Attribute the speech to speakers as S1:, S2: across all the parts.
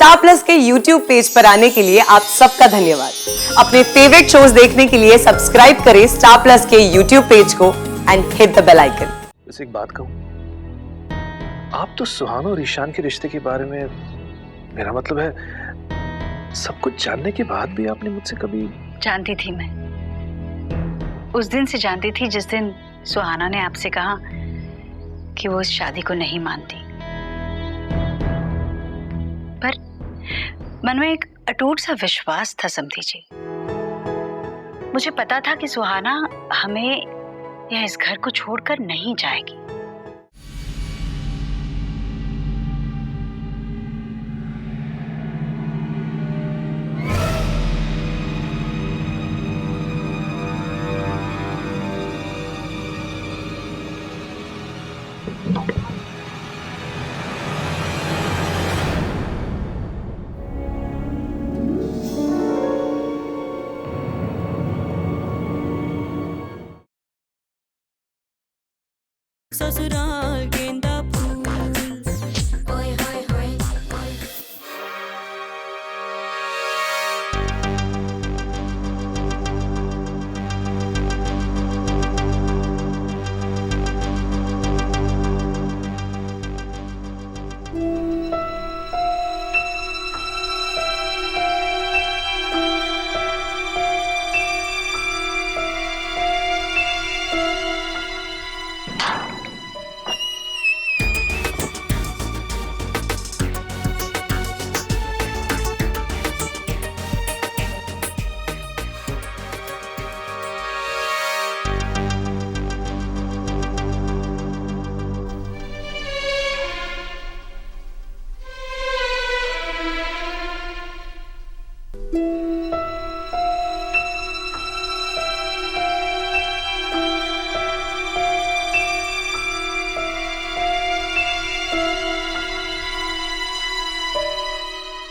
S1: Star plus के YouTube page पर आने के लिए आप सबका धन्यवाद। अपने फेवरेट शोज देखने के लिए सब्सक्राइब करें स्टार प्लस के YouTube पेज को and hit the bell icon.
S2: बस एक बात कहूं, आप तो सुहाना और ईशान के रिश्ते के बारे में, मेरा मतलब है सब कुछ जानने के बाद भी आपने मुझसे कभी...
S3: जानती थी मैं, उस दिन से जानती थी जिस दिन सुहाना ने आपसे कहा कि वो इस शादी को नहीं मानती। पर मन में एक अटूट सा विश्वास था समधी जी। मुझे पता था कि सुहाना हमें या इस घर को छोड़कर नहीं जाएगी।
S4: ससुराल गेंदा फूल ओए होए होए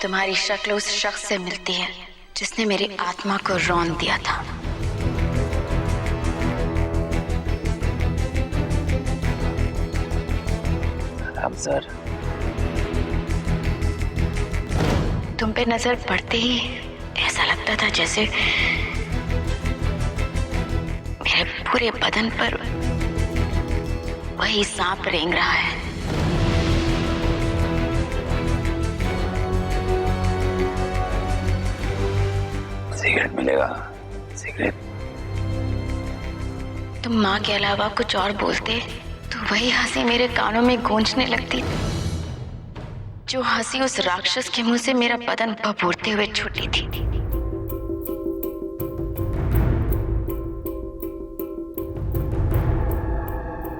S3: तुम्हारी शक्ल उस शख्स से मिलती है जिसने मेरी आत्मा को रौंद दिया था।
S2: हम सर,
S3: तुम पे नजर पड़ते ही ऐसा लगता था जैसे मेरे पूरे बदन पर वही सांप रेंग रहा है।
S2: सिगरेट मिलेगा? सिगरेट?
S3: तुम माँ के अलावा कुछ और बोलते तो वही हंसी मेरे कानों में गूंजने लगती, जो हंसी उस राक्षस के मुंह से मेरा बदन भभूरते हुए छूटी थी।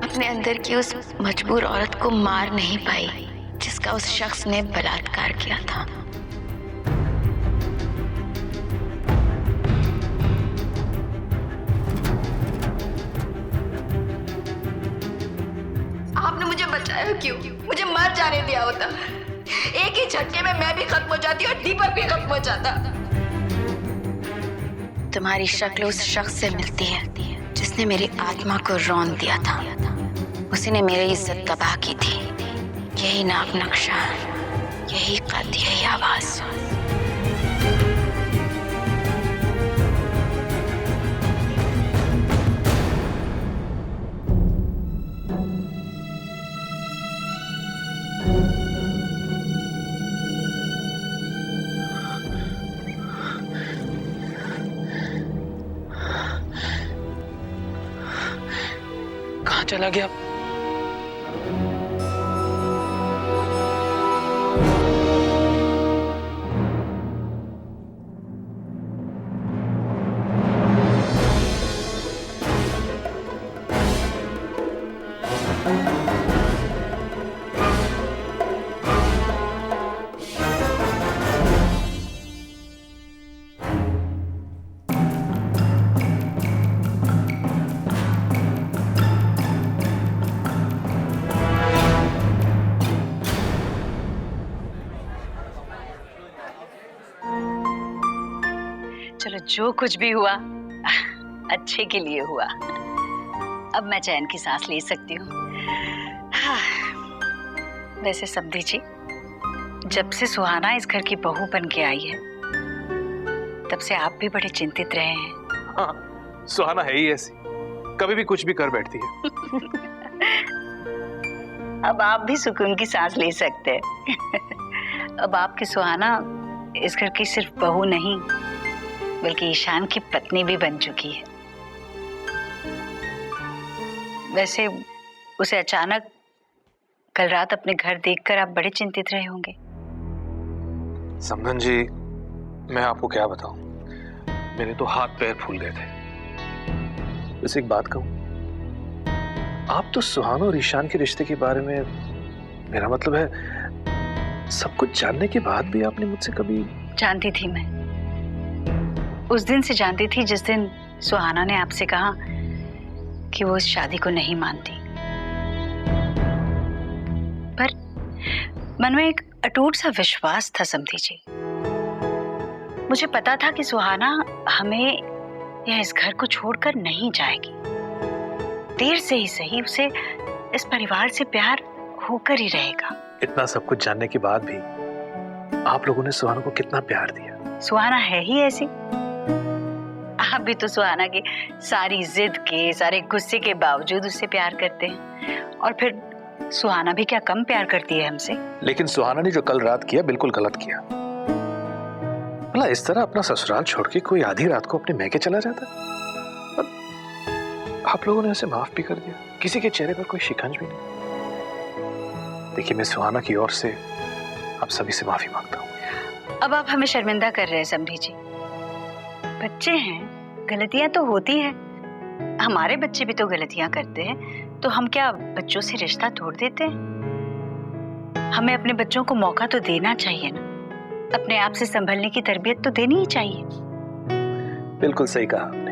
S3: अपने अंदर की उस मजबूर औरत को मार नहीं पाई जिसका उस शख्स ने बलात्कार किया था।
S5: आपने मुझे बचाया क्यों? मुझे मर जाने दिया होता। एक ही झटके में मैं भी खत्म हो जाती और दीपक भी खत्म हो जाता।
S3: तुम्हारी शक्ल उस शख्स से मिलती है जिसने मेरी आत्मा को रौंद दिया था। उसी ने मेरी इज्जत तबाह की थी। यही नाक नक्शा, यही कद, यही आवाज।
S2: कहाँ चला गया?
S3: चलो, जो कुछ भी हुआ अच्छे के लिए हुआ। अब मैं चैन की सांस ले सकती हूँ। हाँ। वैसे समधी जी,
S6: जब से सुहाना इस घर की बहू बन के आई है तब से आप भी बड़े चिंतित रहे हैं।
S2: हाँ, सुहाना है ही ऐसी, कभी भी कुछ भी कर बैठती है।
S6: अब आप भी सुकून की सांस ले सकते हैं। अब आपकी सुहाना इस घर की सिर्फ बहू नहीं बल्कि ईशान की पत्नी भी बन चुकी है। वैसे उसे अचानक कल रात अपने घर देखकर आप बड़े चिंतित रहे होंगे।
S2: समधन जी, मैं आपको क्या बताऊं, मेरे तो हाथ पैर फूल गए थे। वैसे एक बात कहूं, आप तो सुहाना और ईशान के रिश्ते के बारे में, मेरा मतलब है सब कुछ जानने के बाद भी आपने मुझसे कभी...
S6: जानती थी मैं, उस दिन से जानती थी जिस दिन सुहाना ने आपसे कहा कि वो इस शादी को नहीं मानती। पर मन में एक अटूट सा विश्वास था समधी जी। मुझे पता था कि सुहाना हमें या इस घर को छोड़कर नहीं जाएगी। देर से ही सही उसे इस परिवार से प्यार होकर ही रहेगा।
S2: इतना सब कुछ जानने के बाद भी आप लोगों ने सुहाना को कितना प्यार दिया।
S6: सुहाना है ही ऐसी। आप भी तो सुहाना की सारी जिद के, सारे गुस्से के बावजूद उससे प्यार करते हैं। और फिर सुहाना भी क्या कम प्यार करती है हमसे। लेकिन
S2: सुहाना ने जो कल रात किया बिल्कुल गलत किया। भला इस तरह अपना ससुराल छोड़ के कोई आधी रात को अपने मैके चला जाता? आप लोगों ने उसे माफ भी कर दिया, किसी के चेहरे पर कोई शिकंज भी नहीं। देखिए, मैं सुहाना की ओर से आप सभी से माफी मांगता हूँ।
S6: अब आप हमें शर्मिंदा कर रहे हैं समधी जी। बच्चे हैं, गलतियां तो होती है। हमारे बच्चे भी तो गलतियां करते हैं, तो हम क्या बच्चों से रिश्ता तोड़ देते हैं? हमें अपने बच्चों को मौका तो देना चाहिए ना। अपने आप से संभलने की तरबियत तो देनी ही चाहिए।
S2: बिल्कुल सही कहा आपने।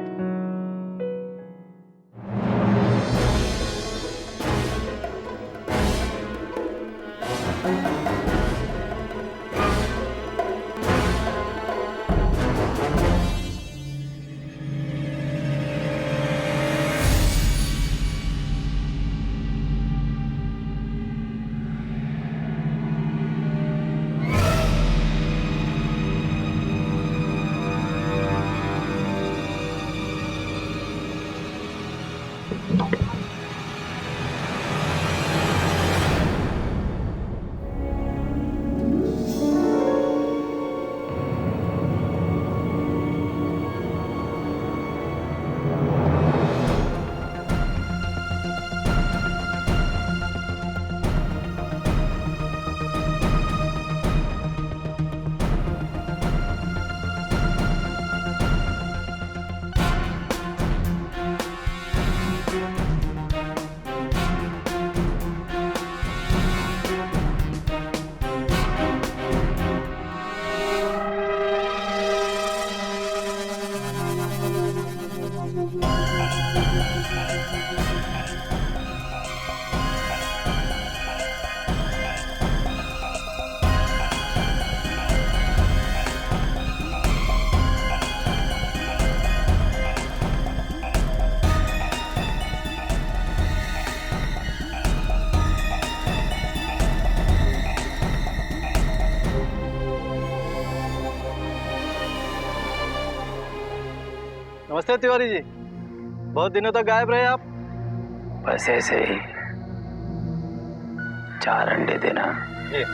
S7: नमस्ते तिवारी जी, बहुत दिनों तक गायब रहे आप।
S8: बस ऐसे ही 4 अंडे देना।
S7: जी।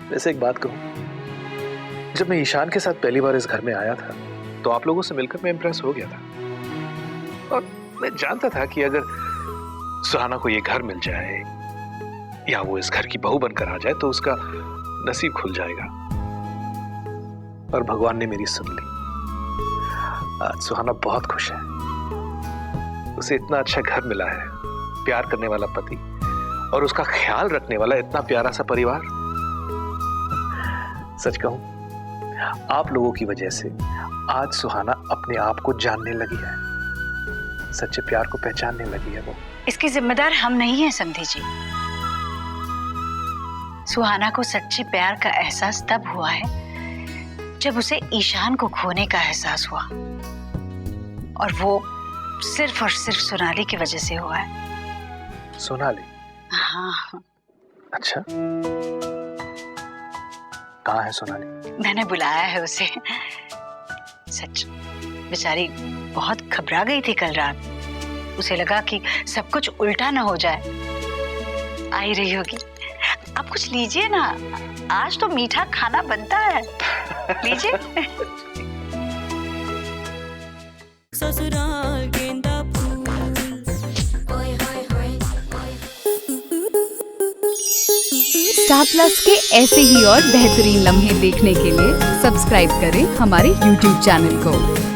S2: वैसे एक बात कहूं, जब मैं ईशान के साथ पहली बार इस घर में आया था तो आप लोगों से मिलकर मैं इंप्रेस हो गया था। और मैं जानता था कि अगर सुहाना को ये घर मिल जाए या वो इस घर की बहू बनकर आ जाए तो उसका नसीब खुल जाएगा। और भगवान ने मेरी सुन ली। आज सुहाना बहुत खुश है। उसे इतना अच्छा घर मिला है, प्यार करने वाला पति और उसका ख्याल रखने वाला इतना प्यारा सा परिवार। सच कहूं, आप लोगों की वजह से आज सुहाना अपने आप को जानने लगी है, सच्चे प्यार को पहचानने लगी है वो।
S6: इसकी जिम्मेदार हम नहीं हैं समधी जी। सुहाना को सच्चे प्यार का एहसास तब हुआ है जब उसे ईशान को खोने का एहसास हुआ, और वो सिर्फ और सिर्फ सोनाली की वजह से हुआ है।
S2: सोनाली?
S6: हाँ।
S2: अच्छा, कहाँ है सोनाली?
S6: मैंने बुलाया है उसे। सच, बेचारी बहुत घबरा गई थी कल रात। उसे लगा कि सब कुछ उल्टा ना हो जाए। आई रही होगी। आप कुछ लीजिए ना, आज तो मीठा खाना बनता है। लीजिए।
S4: ससुराल गेंदा फूल।
S9: स्टार प्लस के ऐसे ही और बेहतरीन लम्हे देखने के लिए सब्सक्राइब करें हमारे YouTube चैनल को।